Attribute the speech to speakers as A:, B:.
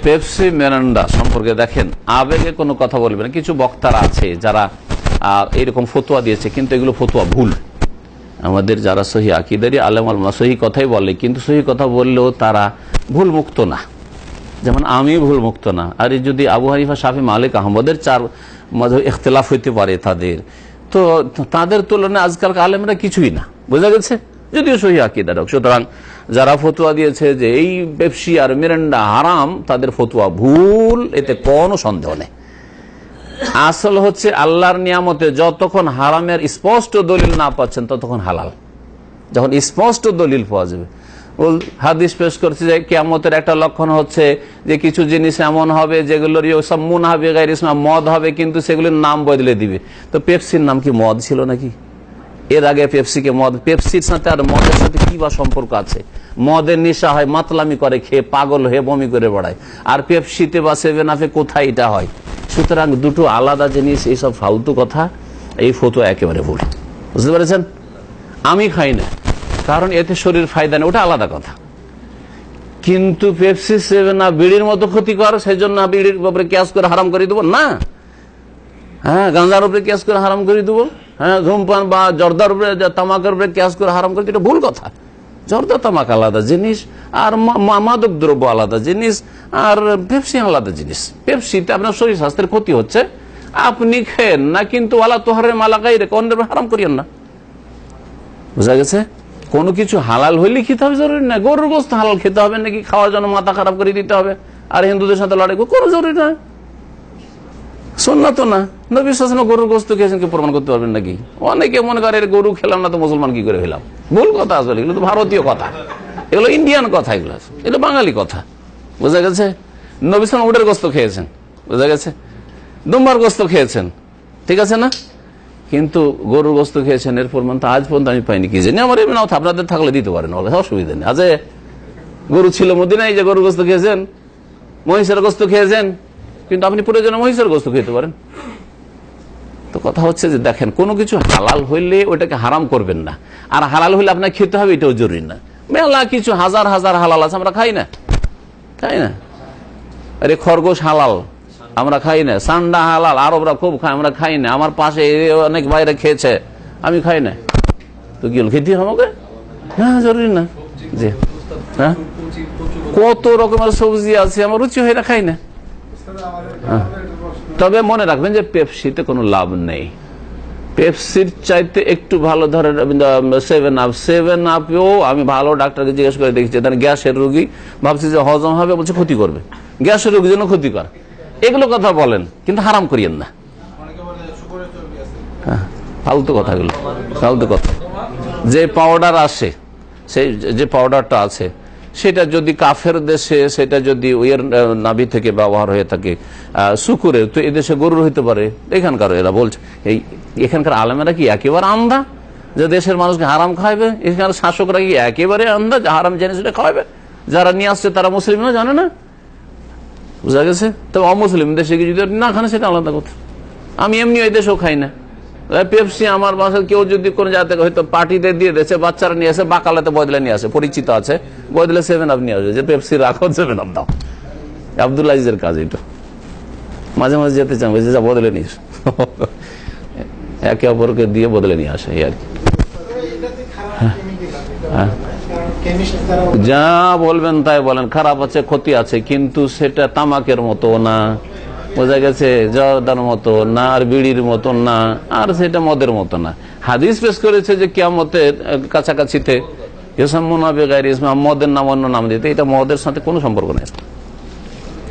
A: Pepsi Miranda সম্পর্কে দেখেন, আবেগে কোনো কথা বলবেন। কিছু বক্তারা আছে যারা এইরকম ফতোয়া দিয়েছে, কিন্তু এগুলো ফতোয়া ভুল। আমাদের যারা সহি আকিদারি আলেম আলমা সহি কথাই বলে, কিন্তু সহি কথা বললেও তারা ভুল মুক্ত না। যেমন আমি ভুল মুক্ত না। আর যদি আবু হানিফা, শাফি, মালিক, আহমদের চার মাযহাব ইখতিলাফ হইতে পারে তাদের, তো তাদের তুলনায় আজকাল আলেমরা কিছুই না, বোঝা গেছে, যদিও সহি আকিদার। সুতরাং যারা ফতোয়া দিয়েছে যে এই পেপসি আর মিরান্ডা হারাম, তাদের ফতোয়া ভুল, এতে কোনো সন্দেহ নেই। আসল হচ্ছে আল্লাহর নিয়ামতে যতক্ষণ হারামের স্পষ্ট দলিল না পাচ্ছেন ততক্ষণ হালাল। যখন স্পষ্ট দলিল পাওয়া যাবে, হাদিস পেশ করছে যে কিয়ামতের একটা লক্ষণ হচ্ছে যে কিছু জিনিস এমন হবে যেগুলোর মুন হবে, মদ হবে, কিন্তু সেগুলোর নাম বদলে দিবে। তো পেপসির নাম কি মদ ছিল নাকি? এর আগে পেপসিকে মদ, পেপসির সাথে আর মদের সাথে কি বা সম্পর্ক আছে? মদের নেশা হয়, মাতলামি করে খেয়ে পাগল হয়ে বমি করে বেড়ায়, আর পেপসিতে বা সেভেন আপে কোথায় এটা হয়? সুতরাং দুটো আলাদা জিনিস। এইসব ফালতু কথা, এই ফতোয়া একেবারে ভুল, বুঝতে পেরেছেন? আমি খাই না কারণ এতে শরীর ফায়দা নেই, ওটা আলাদা কথা। কিন্তু পেপসি, সেভেন আপ বিড়ির মতো ক্ষতিকর, সেই জন্য বিড়ির উপরে কেয়াস করে হারাম করে দেবো না? হ্যাঁ, গাঁজার উপরে কেয়াস করে হারাম করে দেবো? হ্যাঁ, ধূমপান বা জর্দার উপরে, তামাকের উপরে কেয়াস করে হারাম করে, এটা ভুল কথা। জর্দা তামাক আলাদা জিনিস, আর মাদক দ্রব্য আলাদা জিনিস, আর পেপসি আলাদা জিনিস। পেপসিতে আপনার শরীর স্বাস্থ্যের ক্ষতি হচ্ছে, আপনি খেয়েন না, কিন্তু ওয়ালা তোহারের মালাকাই রেখে অন্যের হারাম করিয়েন না, বুঝা গেছে? কোনো কিছু হালাল হইলে খেতে হবে জরুরি না। গরুর গোস্ত হালাল খেতে হবে নাকি খাওয়ার জন্য মাথা খারাপ করে দিতে হবে আর হিন্দুদের সাথে লড়াই কোনো জরুরি নয়, সুন্নাত না। নবী সাল্লাল্লাহু আলাইহি ওয়াসাল্লাম গরুর গোস্ত খেয়েছেন, কি প্রমাণ করতে পারবেন নাকি? অনেকে মনে করে গরু খেলাম না তো মুসলমান কি করে হইলাম। ভুল কথা আসলে, এগুলো তো ভারতীয় কথা, এগুলো ইন্ডিয়ান কথা, এগুলো বাঙালি কথা, বোঝা গেছে? নবী সাল্লাল্লাহু উটের গোস্ত খেয়েছেন, বোঝা গেছে? দুম্বার গোস্ত খেয়েছেন, ঠিক আছে না? কিন্তু গরুর গোস্ত খেয়েছেন, এর প্রমাণ তো আজ পর্যন্ত আমি পাইনি। কি জানি, আমার এমনি আপনাদের থাকলে দিতে পারেন, অসুবিধা নেই। আজ গরু ছিল মদিনায় যে গরুর গোস্ত খেয়েছেন, মহিষের গোস্ত খেয়েছেন, কিন্তু আপনি প্রয়োজনে মহিষের গোস্ত খেতে পারেন। তো কথা হচ্ছে যে দেখেন, কোনো কিছু হালাল হইলে ওইটাকে হারাম করবেন না, আর হালাল হইলে আপনার খেতে হবে এটাও জরুরি না। মেলা কিছু হাজার হাজার হালাল আছে, আমরা খাই না, তাই না? আরে খরগোশ হালাল, আমরা খাই না। সান্ডা হালাল, আরবরা খুব খায়, আমরা খাই না। আমার পাশে অনেক বাইরে খেয়েছে, আমি খাই না। তো কি হল, খেতে আমাকে? হ্যাঁ, জরুরি না যে হ্যাঁ, কত রকমের সবজি আছে, আমার রুচি হয় না, খাই না। তবে মনে রাখবেন যে পেপসিতে কোনো লাভ নেই। পেপসির চাইতে একটু ভালো ধরেন সেভেন আপ। সেভেন আপেও আমি ভালো ডাক্তারকে জিজ্ঞেস করে দেখছি, গ্যাসের রোগী, ভাবছি যে হজম হবে, বলছে ক্ষতি করবে, গ্যাসের রোগীর জন্য ক্ষতিকর। এগুলো কথা বলেন, কিন্তু হারাম করিয়েন না। হ্যাঁ, ফালতু কথাগুলো, ফালতু কথা। যে পাউডার আসে, সেই যে পাউডারটা আছে, সেটা যদি কাফের দেশে, সেটা যদি ওইয়ের নাভি থেকে ব্যবহার হয়ে থাকে শুকুরের, তো এদেশে গরুর হইতে পারে। এখানকার এরা বলছে, এখানকার আলেমেরা কি একেবারে আন্ধা যে দেশের মানুষকে হারাম খাওয়াবে? এখানকার শাসকরা কি একেবারে আন্ধা যে হারাম জেনে সেটা খাওয়াবে? যারা নিয়ে আসছে তারা মুসলিম না, জানে না, বুঝা গেছে? তবে অমুসলিম দেশে যদি না খান সেটা আলাদা কথা। আমি এমনি ওই দেশেও খাই না। পেপসি আমার বাসায় কেউ যদি কোনো জায়গা হয়তো পার্টিতে দিয়ে দিয়েছে, বাচ্চারা নিয়ে আসে, বাকালাতে বদলে নিয়ে আসে, পরিচিত আছে, বদলে সেভেন আপ নিয়ে আসে, যে পেপসি রাখো, সেভেন আপ দাও। আব্দুল আজিজের কাজ এটা। মাঝে মাঝে যেতে চান, বলছে যা বদলে নিস, একে অপরকে দিয়ে বদলে নিয়ে আসে, এই আর কি। যা বলবেন তাই বলেন, খারাপ আছে, ক্ষতি আছে, কিন্তু সেটা তামাকের মতো না, বোঝা গেছে? জর্দার মতো না, আর বিড়ির মতো না, আর সেটা মদের মতো না। হাদিস পেশ করেছে যে কিয়ামতের কাছাকাছিতে মদের নাম অন্য নাম দিতে, এটা মদের সাথে কোনো সম্পর্ক নেই।